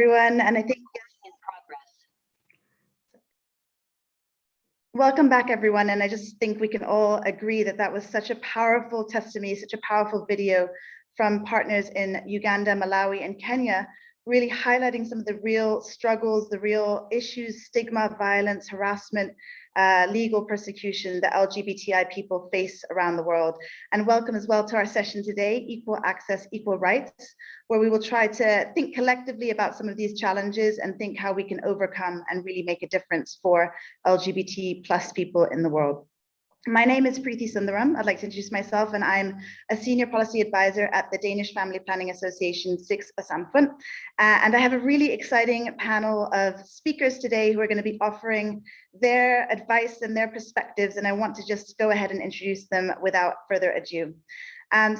Everyone, and I think welcome back, everyone. And I just think we can all agree that that was such a powerful testimony, such a powerful video from partners in Uganda, Malawi, and Kenya, really highlighting some of the real struggles, the real issues, stigma, violence, harassment, legal persecution that LGBTI people face around the world. And welcome as well to our session today, Equal Access, Equal Rights, where we will try to think collectively about some of these challenges and think how we can overcome and really make a difference for LGBT plus people in the world. My name is Preeti Sundaram. I'd like to introduce myself, and I'm a senior policy advisor at the Danish Family Planning Association, Samfund. And I have a really exciting panel of speakers today who are going to be offering their advice and their perspectives, and I want to just go ahead and introduce them without further ado.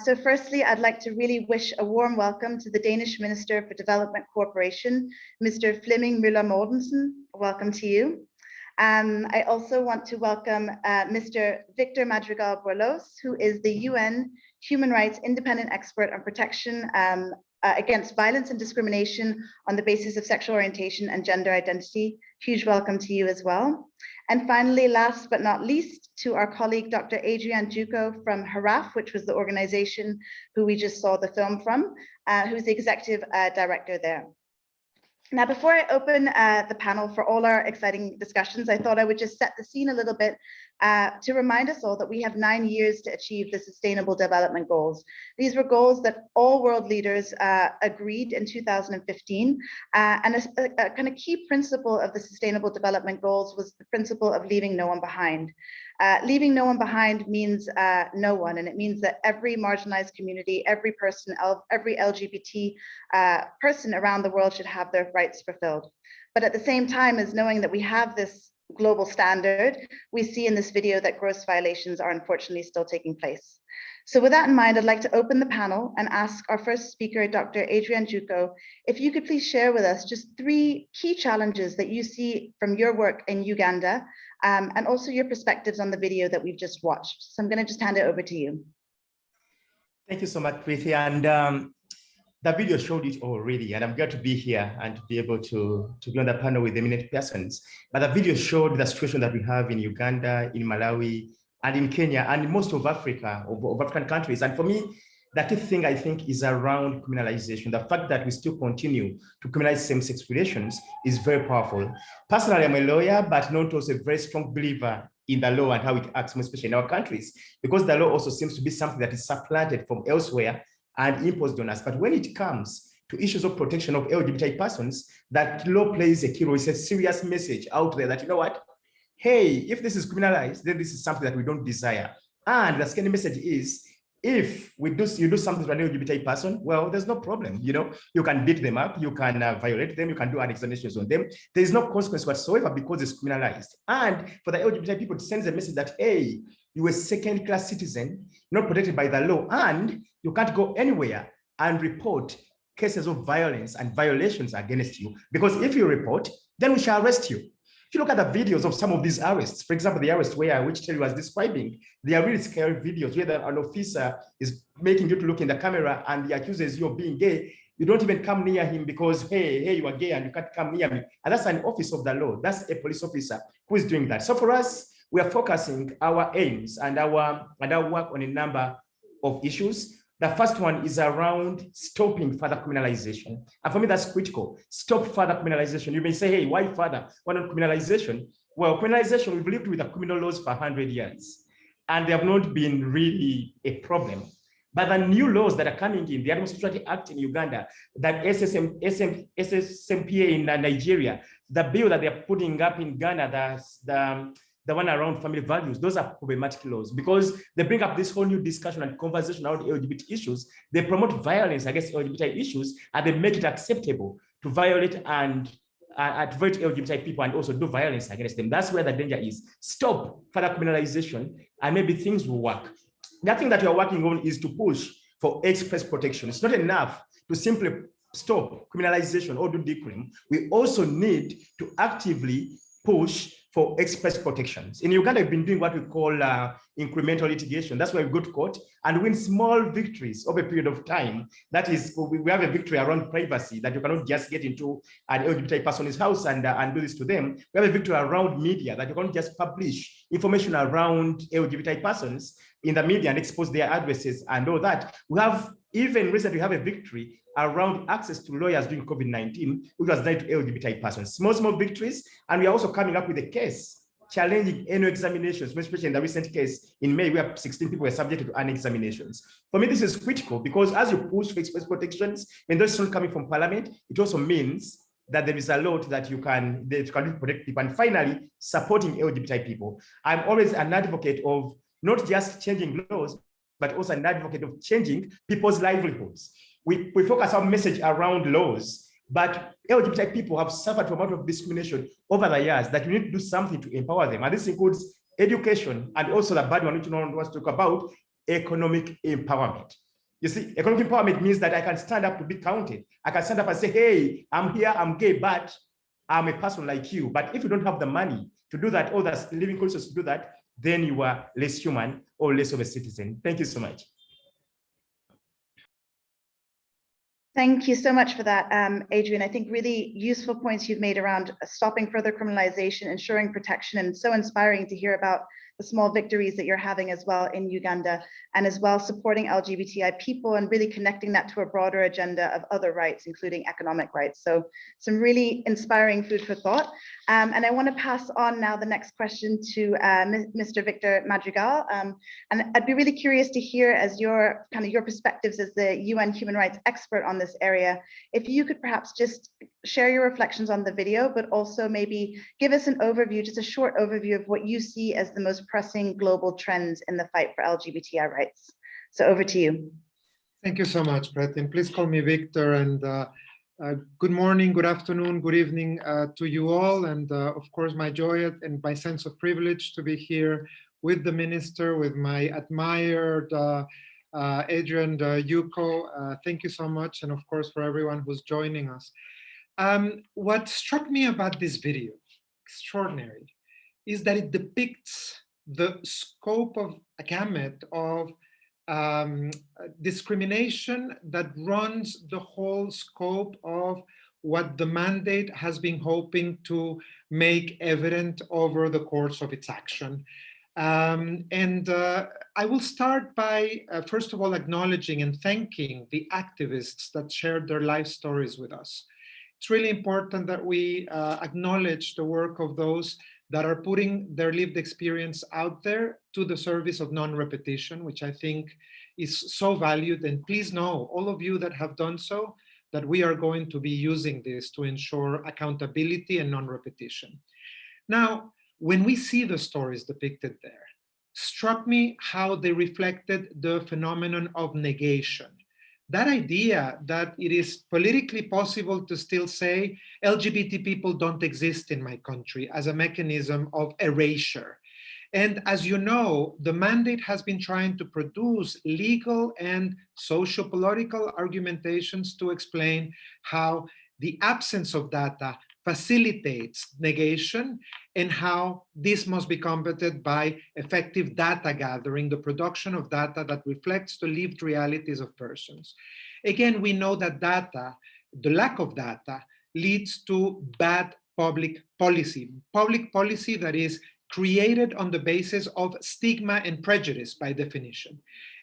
So firstly, I'd like to really wish a warm welcome to the Danish Minister for Development Cooperation, Mr. Flemming Møller Mortensen. Welcome to you. I also want to welcome Mr. Victor Madrigal-Borlos, who is the UN Human Rights Independent Expert on Protection against Violence and Discrimination on the basis of sexual orientation and gender identity. Huge welcome to you as well. And finally, last but not least, to our colleague, Dr. Adrian Juco from HARAF, which was the organization who we just saw the film from, who's the executive director there. Now, before I open the panel for all our exciting discussions, I thought I would just set the scene a little bit to remind us all that we have 9 years to achieve the Sustainable Development Goals. These were goals that all world leaders agreed in 2015. And a kind of key principle of the Sustainable Development Goals was the principle of leaving no one behind. Leaving no one behind means no one, and it means that every marginalized community, every person, every LGBT person around the world should have their rights fulfilled. But at the same time as knowing that we have this global standard, we see in this video that gross violations are unfortunately still taking place. So with that in mind, I'd like to open the panel and ask our first speaker, Dr. Adrian Juco, if you could please share with us just 3 key challenges that you see from your work in Uganda, and also your perspectives on the video that we've just watched. So I'm going to just hand it over to you. Thank you so much, Preeti. And the video showed it already, and I'm glad to be here and to be able to be on the panel with eminent persons. But the video showed the situation that we have in Uganda, in Malawi, and in Kenya, and in most of Africa, of African countries. And for me, the key thing I think is around criminalization. The fact that we still continue to criminalize same-sex relations is very powerful. Personally, I'm a lawyer, but not also a very strong believer in the law and how it acts, especially in our countries, because the law also seems to be something that is supplanted from elsewhere and imposed on us. But when it comes to issues of protection of LGBTI persons, that law plays a key role. It's a serious message out there that, you know what, hey, if this is criminalized, then this is something that we don't desire. And the second message is, if you do something to an LGBT person, well, there's no problem. You know, you can beat them up, you can violate them, you can do examinations on them. There is no consequence whatsoever because it's criminalized. And for the LGBT people, it sends a message that, hey, you're a second-class citizen, not protected by the law, and you can't go anywhere and report cases of violence and violations against you, because if you report, then we shall arrest you. If you look at the videos of some of these arrests, for example, the arrest which Terry was describing, they are really scary videos where an officer is making you to look in the camera and he accuses you of being gay. You don't even come near him because, hey, you are gay and you can't come near me. And that's an office of the law. That's a police officer who is doing that. So for us, we are focusing our aims and our work on a number of issues. The first one is around stopping further criminalization. And for me, that's critical. Stop further criminalization. You may say, hey, why further? Why not criminalization? Well, criminalization, we've lived with the criminal laws for 100 years, and they have not been really a problem. But the new laws that are coming in, the Administrative Act in Uganda, that SSMPA in Nigeria, the bill that they're putting up in Ghana, the one around family values, those are problematic laws because they bring up this whole new discussion and conversation around LGBT issues. They promote violence against LGBT issues, and they make it acceptable to violate and advert LGBT people and also do violence against them. That's where the danger is. Stop further criminalization, and maybe things will work. The thing that we are working on is to push for express protection. It's not enough to simply stop criminalization or do decrim. We also need to actively push for express protections. In Uganda, we've been doing what we call incremental litigation. That's where we go to court and win small victories over a period of time. That is, we have a victory around privacy, that you cannot just get into an LGBT person's house and do this to them. We have a victory around media, that you cannot just publish information around LGBT persons in the media and expose their addresses and all that. We have, even recently, we have a victory around access to lawyers during COVID-19, which was denied to LGBT persons. Small victories, and we are also coming up with a case challenging annual examinations, especially in the recent case in May, where 16 people were subjected to annual examinations. For me, this is critical, because as you push for express protections, when those are coming from Parliament, it also means that there is a lot that you can protect people. And finally, supporting LGBT people. I'm always an advocate of not just changing laws, but also an advocate of changing people's livelihoods. We focus our message around laws, but LGBT people have suffered from a lot of discrimination over the years, that we need to do something to empower them. And this includes education, and also the bad one which no one wants to talk about, economic empowerment. You see, economic empowerment means that I can stand up to be counted. I can stand up and say, hey, I'm here, I'm gay, but I'm a person like you. But if you don't have the money to do that, or the living conditions to do that, then you are less human or less of a citizen. Thank you so much. Thank you so much for that, Adrian. I think really useful points you've made around stopping further criminalization, ensuring protection, and so inspiring to hear about the small victories that you're having as well in Uganda, and as well supporting LGBTI people and really connecting that to a broader agenda of other rights, including economic rights. So some really inspiring food for thought. And I want to pass on now the next question to Mr. Victor Madrigal. And I'd be really curious to hear, as your perspectives as the UN human rights expert on this area, if you could perhaps just share your reflections on the video, but also maybe give us an overview, just a short overview of what you see as the most pressing global trends in the fight for LGBTI rights. So over to you. Thank you so much, Brett, and please call me Victor. And good morning, good afternoon, good evening to you all. And of course, my joy and my sense of privilege to be here with the minister, with my admired Adrian Yuko. Thank you so much. And of course, for everyone who's joining us. What struck me about this video, extraordinary, is that it depicts the scope of a gamut of discrimination that runs the whole scope of what the mandate has been hoping to make evident over the course of its action. I will start by, first of all, acknowledging and thanking the activists that shared their life stories with us. It's really important that we acknowledge the work of those that are putting their lived experience out there to the service of non-repetition, which I think is so valued. And please know, all of you that have done so, that we are going to be using this to ensure accountability and non-repetition. Now, when we see the stories depicted there, struck me how they reflected the phenomenon of negation. That idea that it is politically possible to still say LGBT people don't exist in my country as a mechanism of erasure. And as you know, the mandate has been trying to produce legal and socio-political argumentations to explain how the absence of data facilitates negation and how this must be combated by effective data gathering, the production of data that reflects the lived realities of persons. Again, we know that data, the lack of data, leads to bad public policy that is created on the basis of stigma and prejudice by definition.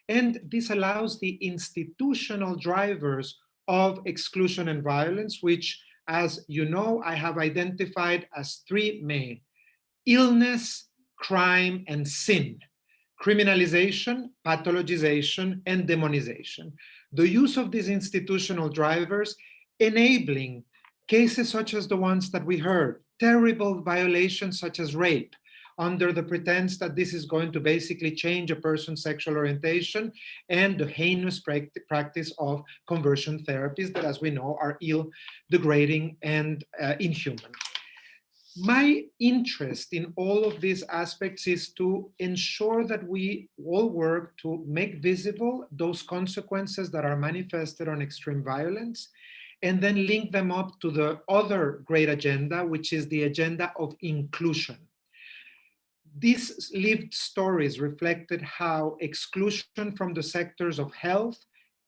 And this allows the institutional drivers of exclusion and violence, which, as you know, I have identified as three main: illness, crime, and sin. Criminalization, pathologization, and demonization. The use of these institutional drivers enabling cases such as the ones that we heard, terrible violations such as rape, under the pretense that this is going to basically change a person's sexual orientation, and the heinous practice of conversion therapies that, as we know, are ill, degrading, and inhuman. My interest in all of these aspects is to ensure that we all work to make visible those consequences that are manifested on extreme violence, and then link them up to the other great agenda, which is the agenda of inclusion. These lived stories reflected how exclusion from the sectors of health,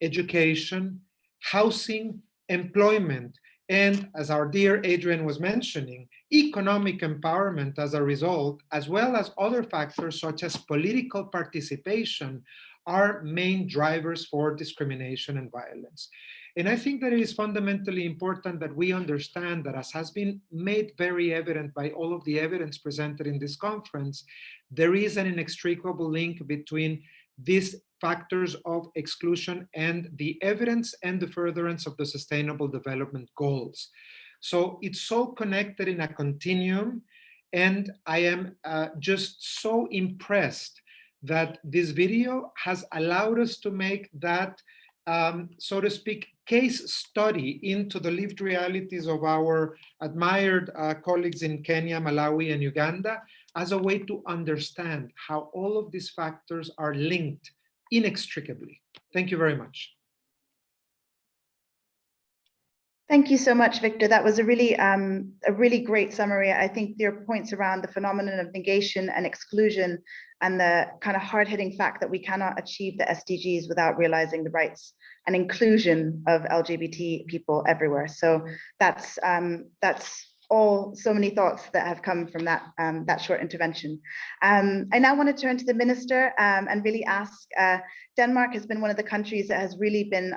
education, housing, employment, and, as our dear Adrian was mentioning, economic empowerment as a result, as well as other factors such as political participation, are main drivers for discrimination and violence. And I think that it is fundamentally important that we understand that, as has been made very evident by all of the evidence presented in this conference, there is an inextricable link between these factors of exclusion and the evidence and the furtherance of the Sustainable Development Goals. So it's so connected in a continuum, and I am just so impressed that this video has allowed us to make that, so to speak, case study into the lived realities of our admired colleagues in Kenya, Malawi, and Uganda, as a way to understand how all of these factors are linked inextricably. Thank you very much. Thank you so much, Victor. That was a really great summary. I think your points around the phenomenon of negation and exclusion and the kind of hard-hitting fact that we cannot achieve the SDGs without realizing the rights and inclusion of LGBT people everywhere. So that's all so many thoughts that have come from that that short intervention. I now want to turn to the minister and really ask, Denmark has been one of the countries that has really been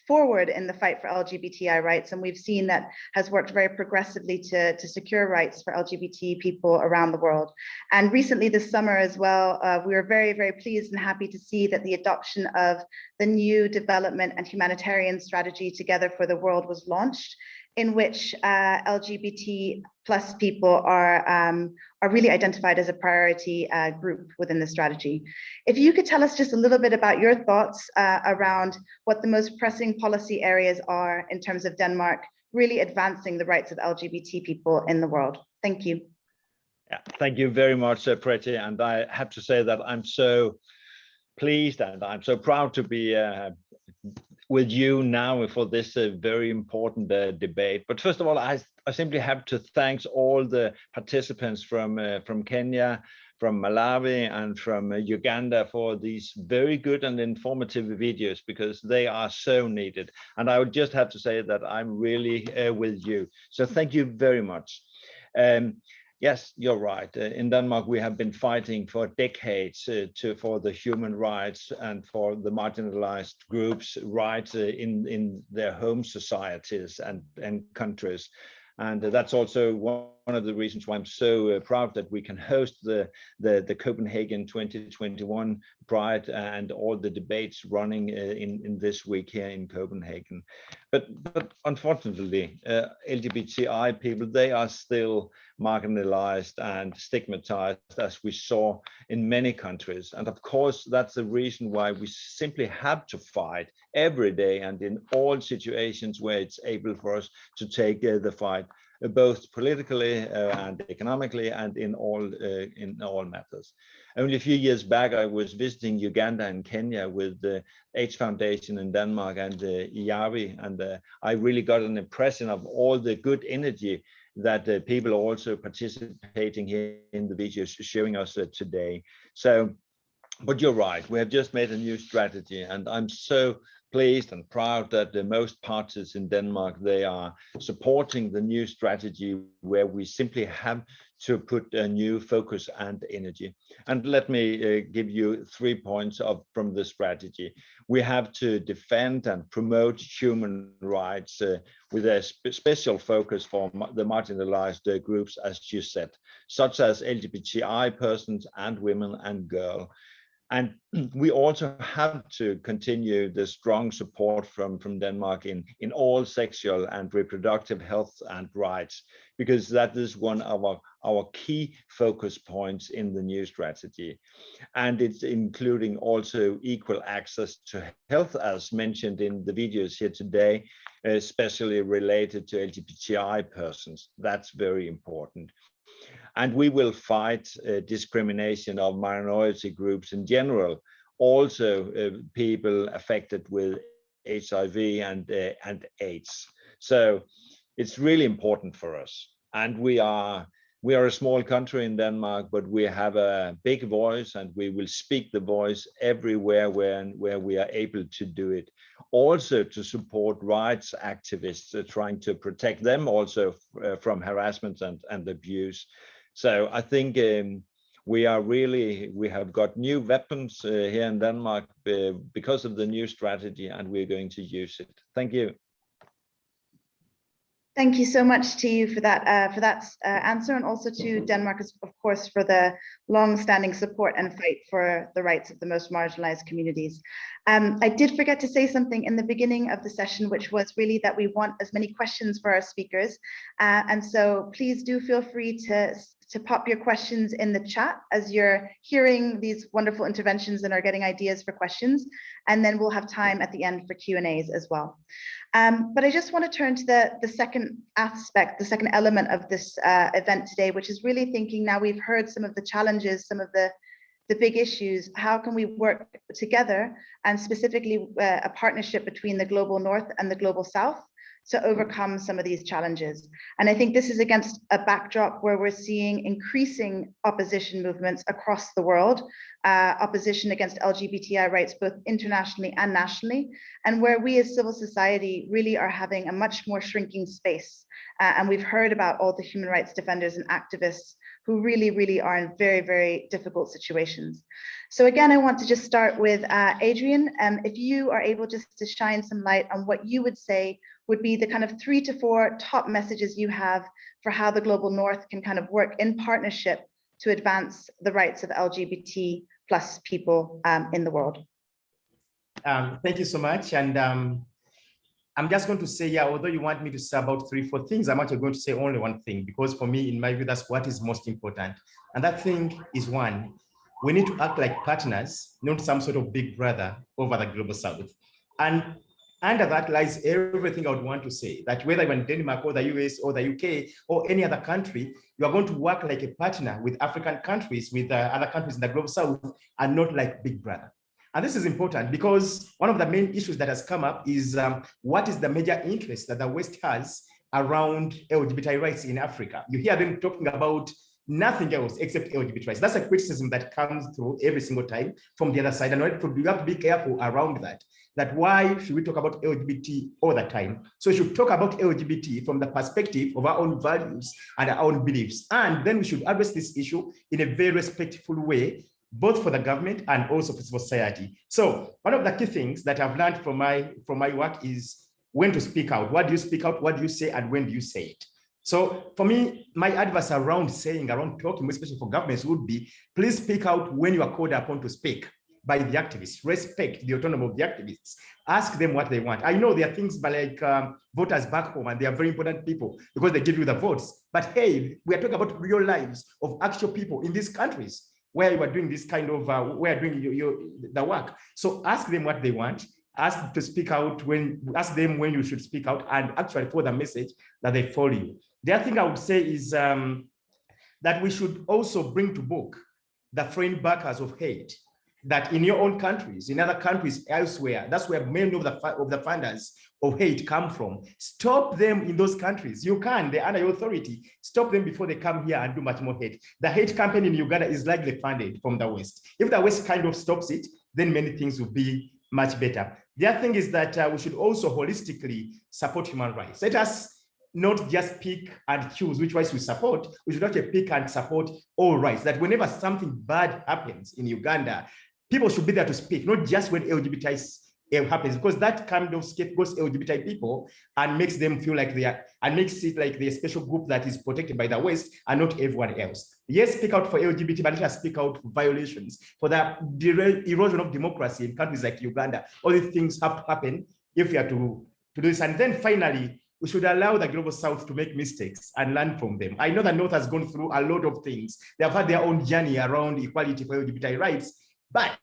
forward in the fight for LGBTI rights, and we've seen that has worked very progressively to secure rights for LGBT people around the world. And recently this summer as well, we were very, very pleased and happy to see that the adoption of the new development and humanitarian strategy Together for the World was launched, in which LGBT plus people are really identified as a priority group within the strategy. If you could tell us just a little bit about your thoughts around what the most pressing policy areas are in terms of Denmark really advancing the rights of LGBT people in the world. Thank you. Yeah, thank you very much, Preti. And I have to say that I'm so pleased and I'm so proud to be with you now for this very important debate. But first of all, I simply have to thank all the participants from Kenya, from Malawi, and from Uganda for these very good and informative videos, because they are so needed. And I would just have to say that I'm really with you. So thank you very much. Yes, you're right. In Denmark, we have been fighting for decades for the human rights and for the marginalized groups' rights in their home societies and countries. And that's also one of the reasons why I'm so proud that we can host the Copenhagen 2021 Pride and all the debates running in this week here in Copenhagen. But unfortunately, LGBTI people, they are still marginalized and stigmatized, as we saw in many countries. And of course, that's the reason why we simply have to fight every day and in all situations where it's able for us to take the fight, both politically and economically and in all matters. Only a few years back, I was visiting Uganda and Kenya with the AIDS Foundation in Denmark and IAVI, and I really got an impression of all the good energy that people are also participating here in the videos showing us today. So, but you're right, we have just made a new strategy, and I'm so pleased and proud that the most parties in Denmark, they are supporting the new strategy, where we simply have to put a new focus and energy. And let me give you 3 points from the strategy. We have to defend and promote human rights with a special focus for the marginalized groups, as you said, such as LGBTI persons and women and girls. And we also have to continue the strong support from Denmark in all sexual and reproductive health and rights, because that is one of our key focus points in the new strategy. And it's including also equal access to health, as mentioned in the videos here today, especially related to LGBTI persons. That's very important. And we will fight discrimination of minority groups in general, also people affected with HIV and AIDS. So it's really important for us. And we are a small country in Denmark, but we have a big voice, and we will speak the voice everywhere where we are able to do it. Also to support rights activists, trying to protect them also from harassment and abuse. So I think we have got new weapons here in Denmark because of the new strategy, and we're going to use it. Thank you. Thank you so much to you for that answer, and also to Denmark, of course, for the long-standing support and fight for the rights of the most marginalized communities. I did forget to say something in the beginning of the session, which was really that we want as many questions for our speakers. And so please do feel free to pop your questions in the chat as you're hearing these wonderful interventions and are getting ideas for questions. And then we'll have time at the end for Q&As as well. But I just want to turn to the second aspect, the second element of this event today, which is really thinking, now we've heard some of the challenges, some of the big issues, how can we work together, and specifically a partnership between the Global North and the Global South to overcome some of these challenges. And I think this is against a backdrop where we're seeing increasing opposition movements across the world, opposition against LGBTI rights, both internationally and nationally, and where we as civil society really are having a much more shrinking space. And we've heard about all the human rights defenders and activists who really are in very, very difficult situations. So again, I want to just start with Adrian. If you are able just to shine some light on what you would say would be the kind of 3 to 4 top messages you have for how the Global North can kind of work in partnership to advance the rights of LGBT plus people in the world. Thank you so much. And I'm just going to say, yeah, although you want me to say about 3, 4 things, I'm actually going to say only one thing, because for me, in my view, that's what is most important. And that thing is, one, we need to act like partners, not some sort of big brother over the Global South. And under that lies everything I would want to say, that whether you're in Denmark or the US or the UK or any other country, you are going to work like a partner with African countries, with other countries in the Global South, and not like big brother. And this is important because one of the main issues that has come up is what is the major interest that the West has around LGBT rights in Africa. You hear them talking about nothing else except LGBT rights. That's a criticism that comes through every single time from the other side. And you have to be careful around that. That why should we talk about LGBT all the time? So we should talk about LGBT from the perspective of our own values and our own beliefs. And then we should address this issue in a very respectful way, both for the government and also for society. So one of the key things that I've learned from my work is when to speak out. What do you speak out? What do you say? And when do you say it? So for me, my advice around talking, especially for governments, would be, please speak out when you are called upon to speak by the activists. Respect the autonomy of the activists. Ask them what they want. I know there are things like voters back home, and they are very important people because they give you the votes. But hey, we are talking about real lives of actual people in these countries where you are doing this kind of, where doing the work. So ask them what they want. Ask them to speak out ask them when you should speak out, and actually for the message that they follow you. The other thing I would say is that we should also bring to book the foreign backers of hate, that in your own countries, in other countries elsewhere, that's where many of the funders of hate come from. Stop them in those countries. You can, they're under your authority. Stop them before they come here and do much more hate. The hate campaign in Uganda is likely funded from the West. If the West kind of stops it, then many things will be much better. The other thing is that we should also holistically support human rights. Let us not just pick and choose which rights we support. We should actually pick and support all rights. That whenever something bad happens in Uganda, people should be there to speak, not just when LGBTI happens, because that kind of scapegoats LGBTI people and makes them feel like makes it like they're a special group that is protected by the West and not everyone else. Yes, speak out for LGBT, but let us speak out for violations, for the erosion of democracy in countries like Uganda. All these things have to happen if we are to do this. And then finally, we should allow the Global South to make mistakes and learn from them. I know the North has gone through a lot of things. They have had their own journey around equality for LGBTI rights, but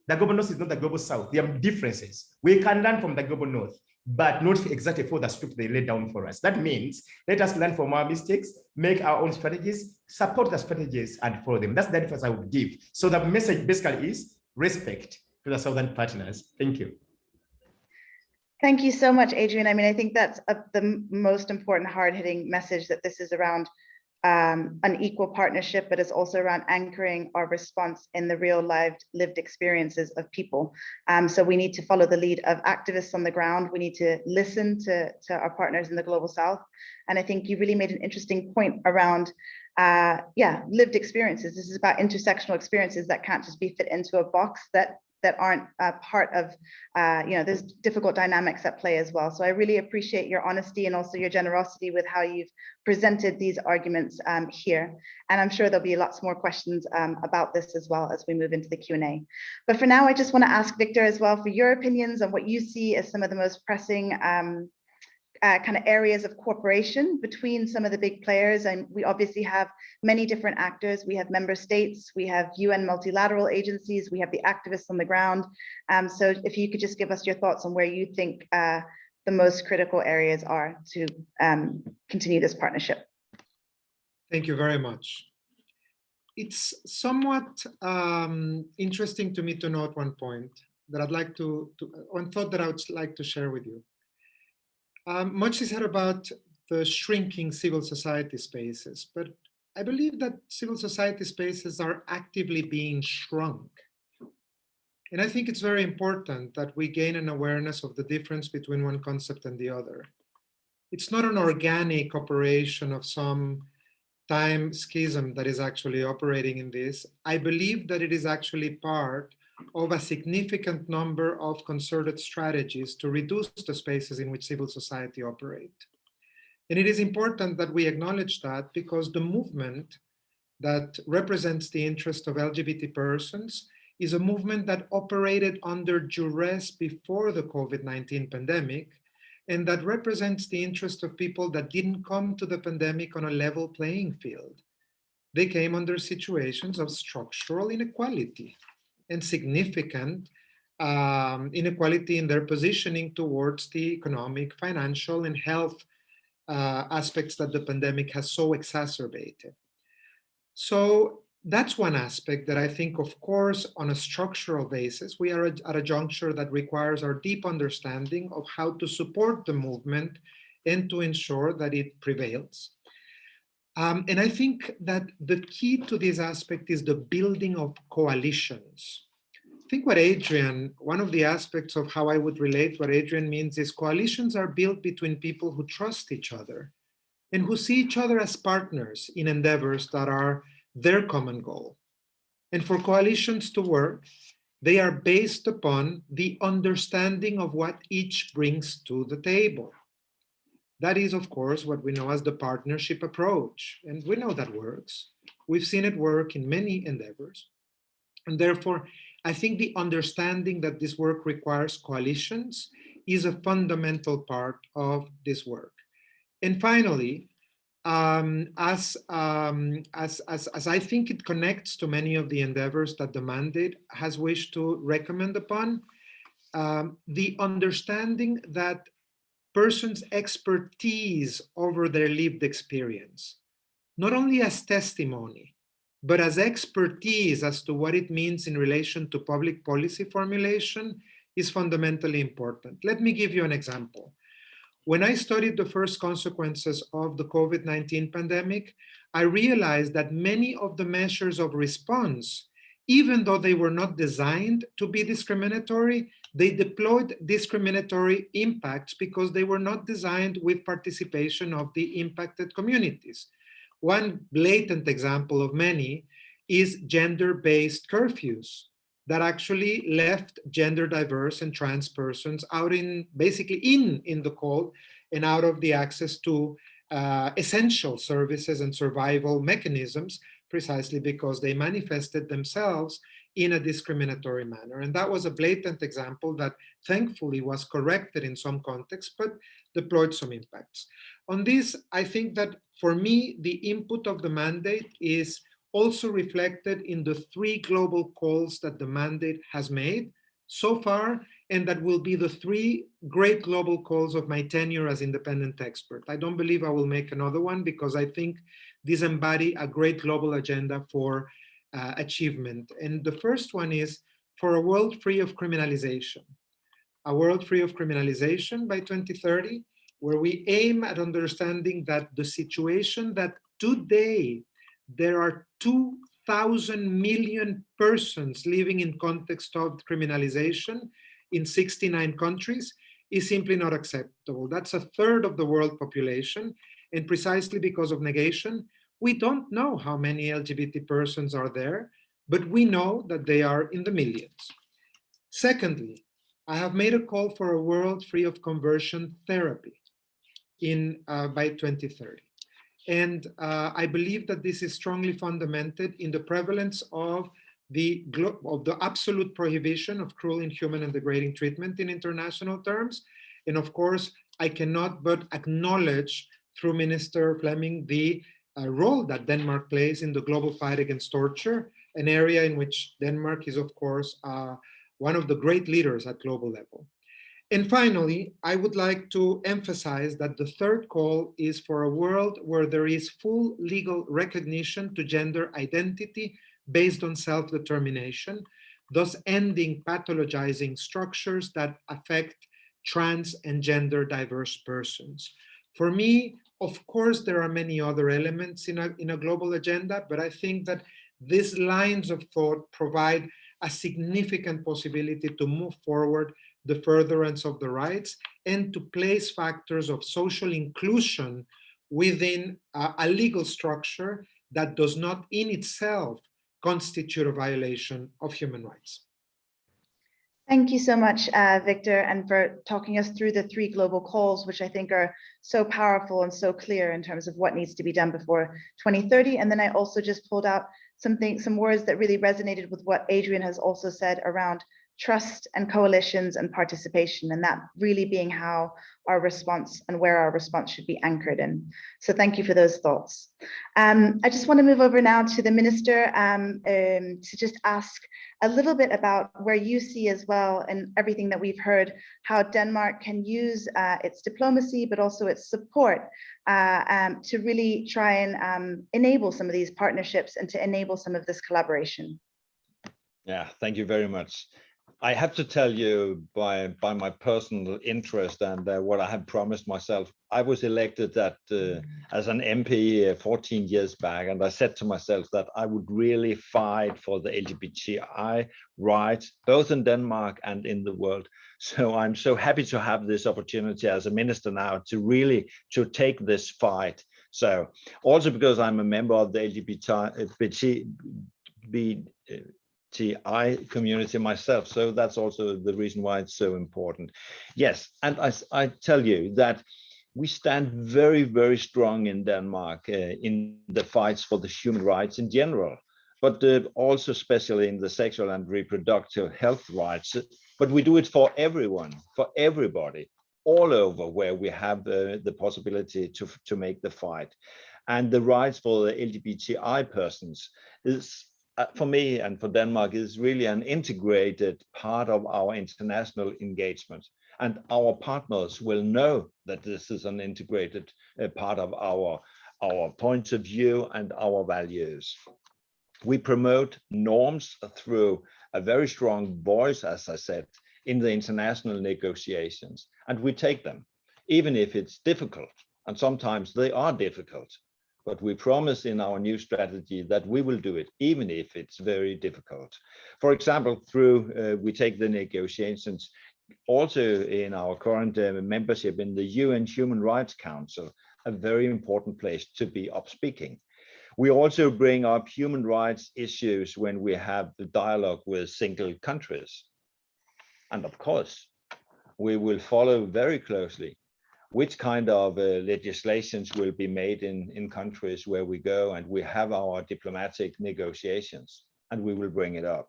the Global North is not the Global South. There are differences. We can learn from the Global North, but not exactly for the script they laid down for us. That means let us learn from our mistakes, make our own strategies, support the strategies, and follow them. That's the advice I would give. So the message basically is respect to the Southern partners. Thank you. Thank you so much, Adrian. I mean, I think that's the most important hard-hitting message, that this is around an equal partnership, but it's also around anchoring our response in the real lived experiences of people. So we need to follow the lead of activists on the ground. We need to listen to our partners in the Global South. And I think you really made an interesting point around lived experiences. This is about intersectional experiences that can't just be fit into a box, that aren't part of, there's difficult dynamics at play as well. So I really appreciate your honesty and also your generosity with how you've presented these arguments here. And I'm sure there'll be lots more questions about this as well as we move into the Q&A. But for now, I just want to ask Victor as well for your opinions on what you see as some of the most pressing kind of areas of cooperation between some of the big players. And we obviously have many different actors. We have member states, we have UN multilateral agencies, we have the activists on the ground. So if you could just give us your thoughts on where you think the most critical areas are to continue this partnership. Thank you very much. It's somewhat interesting to me to note one point that I'd like one thought that I would like to share with you. Much is said about the shrinking civil society spaces, but I believe that civil society spaces are actively being shrunk. And I think it's very important that we gain an awareness of the difference between one concept and the other. It's not an organic operation of some time schism that is actually operating in this. I believe that it is actually part of a significant number of concerted strategies to reduce the spaces in which civil society operate. And it is important that we acknowledge that, because the movement that represents the interest of LGBT persons is a movement that operated under duress before the COVID-19 pandemic, and that represents the interest of people that didn't come to the pandemic on a level playing field. They came under situations of structural inequality and significant inequality in their positioning towards the economic, financial, and health aspects that the pandemic has so exacerbated. So that's one aspect that I think, of course, on a structural basis, we are at a juncture that requires our deep understanding of how to support the movement and to ensure that it prevails. And I think that the key to this aspect is the building of coalitions. I think one of the aspects of how I would relate what Adrian means is coalitions are built between people who trust each other and who see each other as partners in endeavors that are their common goal. And for coalitions to work, they are based upon the understanding of what each brings to the table. That is, of course, what we know as the partnership approach. And we know that works. We've seen it work in many endeavors. And therefore, I think the understanding that this work requires coalitions is a fundamental part of this work. And finally, as I think it connects to many of the endeavors that the mandate has wished to recommend upon, the understanding that persons' expertise over their lived experience, not only as testimony, but as expertise as to what it means in relation to public policy formulation, is fundamentally important. Let me give you an example. When I studied the first consequences of the COVID-19 pandemic, I realized that many of the measures of response, even though they were not designed to be discriminatory, they deployed discriminatory impacts because they were not designed with participation of the impacted communities. One blatant example of many is gender-based curfews that actually left gender diverse and trans persons out in the cold and out of the access to essential services and survival mechanisms, precisely because they manifested themselves in a discriminatory manner. And that was a blatant example that thankfully was corrected in some contexts, but deployed some impacts. On this, I think that for me, the input of the mandate is also reflected in the 3 global calls that the mandate has made so far, and that will be the 3 great global calls of my tenure as independent expert. I don't believe I will make another one, because I think these embody a great global agenda for achievement. And the first one is for a world free of criminalization. a world free of criminalization by 2030, where we aim at understanding that the situation that today there are 2,000 million persons living in context of criminalization in 69 countries is simply not acceptable. That's a third of the world population, and precisely because of negation, we don't know how many LGBT persons are there, but we know that they are in the millions. Secondly, I have made a call for a world free of conversion therapy by 2030. And I believe that this is strongly fundamented in the prevalence of the absolute prohibition of cruel, inhuman, and degrading treatment in international terms. And of course, I cannot but acknowledge through Minister Fleming the role that Denmark plays in the global fight against torture, an area in which Denmark is, of course, one of the great leaders at global level. And finally, I would like to emphasize that the third call is for a world where there is full legal recognition to gender identity based on self-determination, thus ending pathologizing structures that affect trans and gender diverse persons. For me, of course, there are many other elements in a global agenda, but I think that these lines of thought provide a significant possibility to move forward the furtherance of the rights and to place factors of social inclusion within a legal structure that does not in itself constitute a violation of human rights. Thank you so much, Victor, and for talking us through the three global calls, which I think are so powerful and so clear in terms of what needs to be done before 2030. And then I also just pulled out some words that really resonated with what Adrian has also said around trust and coalitions and participation, and that really being how our response and where our response should be anchored in. So thank you for those thoughts. I just want to move over now to the Minister to just ask a little bit about where you see as well, and everything that we've heard, how Denmark can use its diplomacy, but also its support to really try and enable some of these partnerships and to enable some of this collaboration. Yeah, thank you very much. I have to tell you by my personal interest and what I have promised myself. I was elected as an MP 14 years back, and I said to myself that I would really fight for the LGBTI rights, both in Denmark and in the world. So I'm so happy to have this opportunity as a minister now to take this fight. So also because I'm a member of the LGBTI community myself, so that's also the reason why it's so important. Yes, and I tell you that we stand very, very strong in Denmark in the fights for the human rights in general, but also especially in the sexual and reproductive health rights. But we do it for everyone, for everybody, all over where we have the possibility to make the fight. And the rights for the LGBTI persons is, for me and for Denmark, is really an integrated part of our international engagement. And our partners will know that this is an integrated part of our points of view and our values. We promote norms through a very strong voice, as I said, in the international negotiations. And we take them, even if it's difficult. And sometimes they are difficult. But we promise in our new strategy that we will do it, even if it's very difficult. For example, we take the negotiations also in our current membership in the UN Human Rights Council, a very important place to be up speaking. We also bring up human rights issues when we have the dialogue with single countries. And of course, we will follow very closely which kind of legislations will be made in countries where we go, and we have our diplomatic negotiations, and we will bring it up.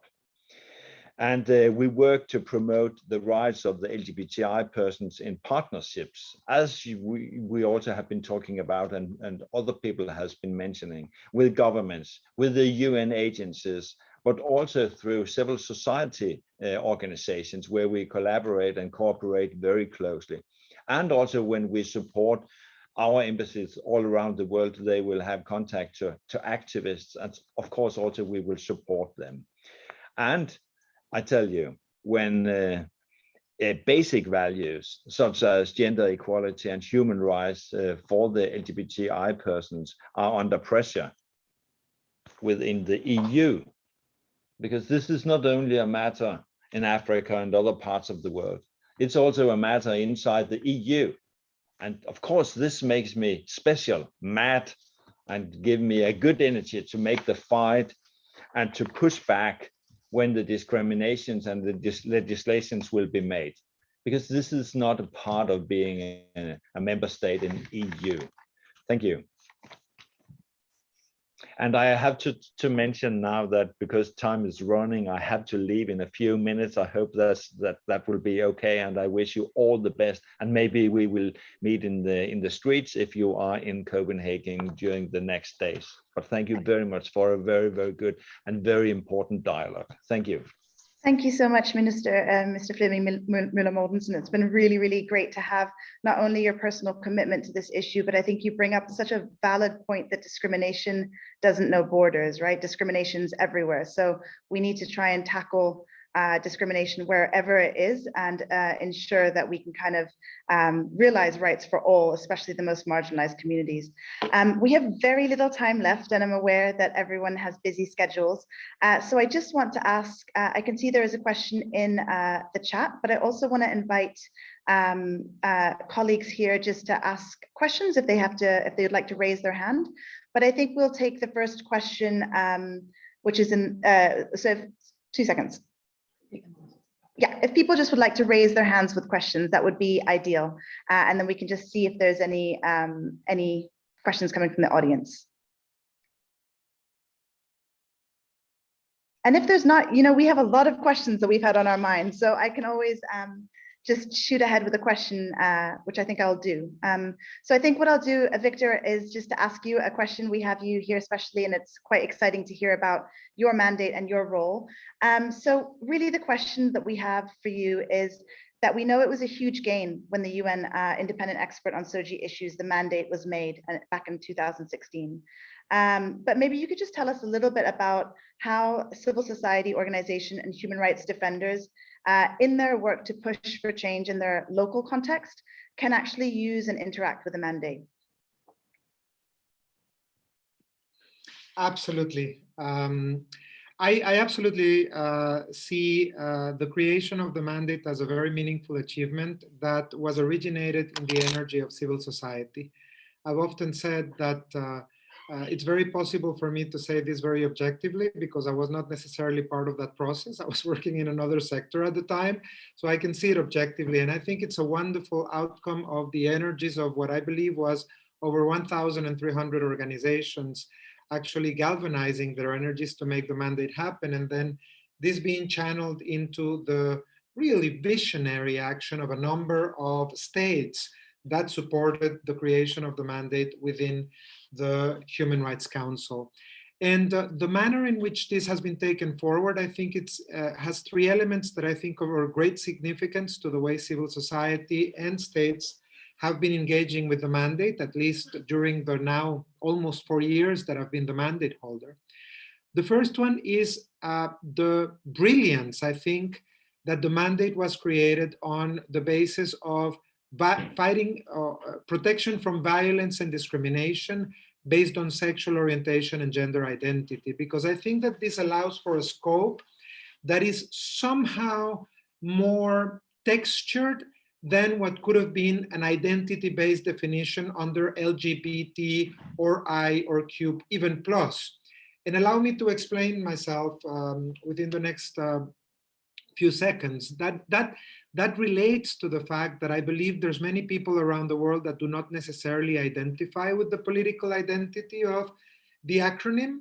And we work to promote the rights of the LGBTI persons in partnerships, as we also have been talking about, and other people has been mentioning, with governments, with the UN agencies, but also through civil society organizations where we collaborate and cooperate very closely. And also when we support our embassies all around the world, they will have contact to activists. And of course, also we will support them. And I tell you, when basic values such as gender equality and human rights for the LGBTI persons are under pressure within the EU, because this is not only a matter in Africa and other parts of the world, it's also a matter inside the EU. And of course, this makes me special, mad, and give me a good energy to make the fight and to push back when the discriminations and the legislations will be made, because this is not a part of being a member state in EU. Thank you. And I have to mention now that because time is running, I have to leave in a few minutes. I hope that will be okay, and I wish you all the best. And maybe we will meet in the streets if you are in Copenhagen during the next days. But thank you very much for a very, very good and very important dialogue. Thank you. Thank you so much, Mr. Flemming Møller Mortensen. It's been really, really great to have not only your personal commitment to this issue, but I think you bring up such a valid point that discrimination doesn't know borders, right? Discrimination's everywhere. So we need to try and tackle discrimination wherever it is, and ensure that we can kind of realize rights for all, especially the most marginalized communities. We have very little time left, and I'm aware that everyone has busy schedules. So I just want to ask, I can see there is a question in the chat, but I also want to invite colleagues here just to ask questions if they would like to raise their hand. But I think we'll take the first question, which is in, so 2 seconds. Yeah, if people just would like to raise their hands with questions, that would be ideal. And then we can just see if there's any questions coming from the audience. And if there's not, we have a lot of questions that we've had on our minds, so I can always just shoot ahead with a question, which I think I'll do. So I think what I'll do, Victor, is just to ask you a question. We have you here especially, and it's quite exciting to hear about your mandate and your role. So really the question that we have for you is that we know it was a huge gain when the UN independent expert on SOGI issues, the mandate was made back in 2016. But maybe you could just tell us a little bit about how civil society organization and human rights defenders in their work to push for change in their local context can actually use and interact with the mandate. Absolutely. I absolutely see the creation of the mandate as a very meaningful achievement that was originated in the energy of civil society. I've often said that it's very possible for me to say this very objectively because I was not necessarily part of that process. I was working in another sector at the time, so I can see it objectively. And I think it's a wonderful outcome of the energies of what I believe was over 1,300 organizations actually galvanizing their energies to make the mandate happen. And then this being channeled into the really visionary action of a number of states that supported the creation of the mandate within the Human Rights Council. And the manner in which this has been taken forward, I think it has three elements that I think are of great significance to the way civil society and states have been engaging with the mandate, at least during the now almost 4 years that I've been the mandate holder. The first one is the brilliance, I think, that the mandate was created on the basis of fighting protection from violence and discrimination based on sexual orientation and gender identity, because I think that this allows for a scope that is somehow more textured than what could have been an identity-based definition under Lgbti or I or Q, even plus. And allow me to explain myself within the next few seconds. That relates to the fact that I believe there's many people around the world that do not necessarily identify with the political identity of the acronym,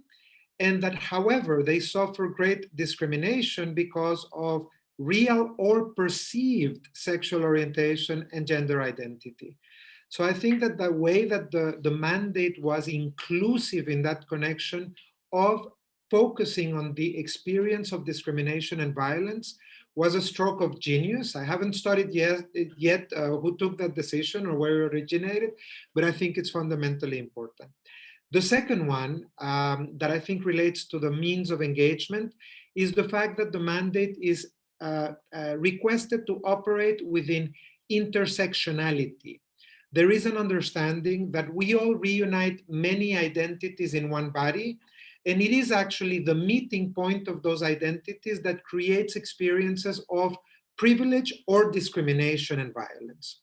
and that, however, they suffer great discrimination because of real or perceived sexual orientation and gender identity. So I think that the way that the mandate was inclusive in that connection of focusing on the experience of discrimination and violence was a stroke of genius. I haven't studied yet who took that decision or where it originated, but I think it's fundamentally important. The second one that I think relates to the means of engagement is the fact that the mandate is requested to operate within intersectionality. There is an understanding that we all reunite many identities in one body, and it is actually the meeting point of those identities that creates experiences of privilege or discrimination and violence.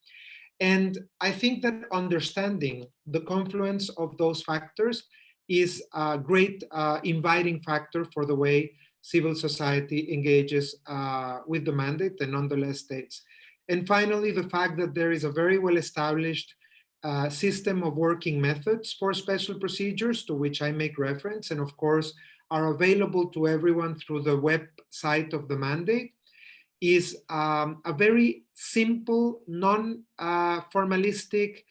And I think that understanding the confluence of those factors is a great inviting factor for the way civil society engages with the mandate and nonetheless states. And finally, the fact that there is a very well-established system of working methods for special procedures, to which I make reference, and of course are available to everyone through the website of the mandate, is a very simple, non-formalistic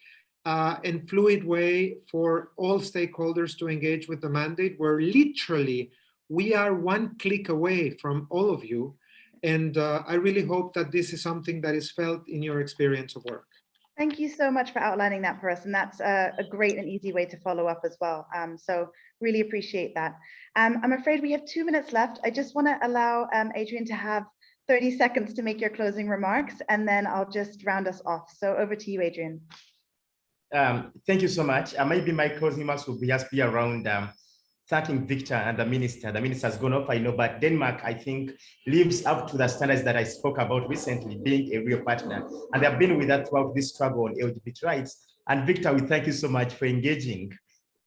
and fluid way for all stakeholders to engage with the mandate, where literally we are one click away from all of you. And I really hope that this is something that is felt in your experience of work. Thank you so much for outlining that for us. And that's a great and easy way to follow up as well. So really appreciate that. I'm afraid we have 2 minutes left. I just want to allow Adrian to have 30 seconds to make your closing remarks, and then I'll just round us off. So over to you, Adrian. Thank you so much. Maybe my closing remarks will just be around thanking Victor and the minister. The minister has gone off, I know, but Denmark, I think, lives up to the standards that I spoke about recently, being a real partner. And they've been with us throughout this struggle on LGBT rights. And Victor, we thank you so much for engaging.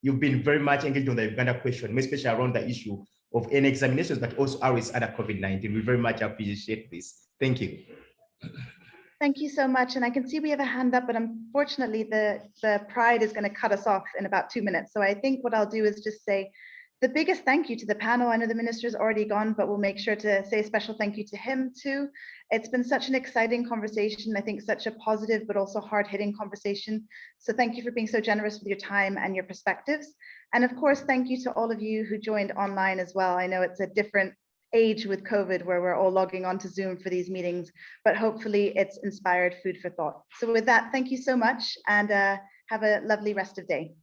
You've been very much engaged on the Uganda question, especially around the issue of any examinations, but also always under COVID-19. We very much appreciate this. Thank you. Thank you so much. And I can see we have a hand up, but unfortunately the pride is going to cut us off in about 2 minutes. So I think what I'll do is just say the biggest thank you to the panel. I know the minister's already gone, but we'll make sure to say a special thank you to him too. It's been such an exciting conversation. I think such a positive, but also hard-hitting conversation. So thank you for being so generous with your time and your perspectives. And of course, thank you to all of you who joined online as well. I know it's a different age with COVID where we're all logging on to Zoom for these meetings, but hopefully it's inspired food for thought. So with that, thank you so much, and have a lovely rest of day.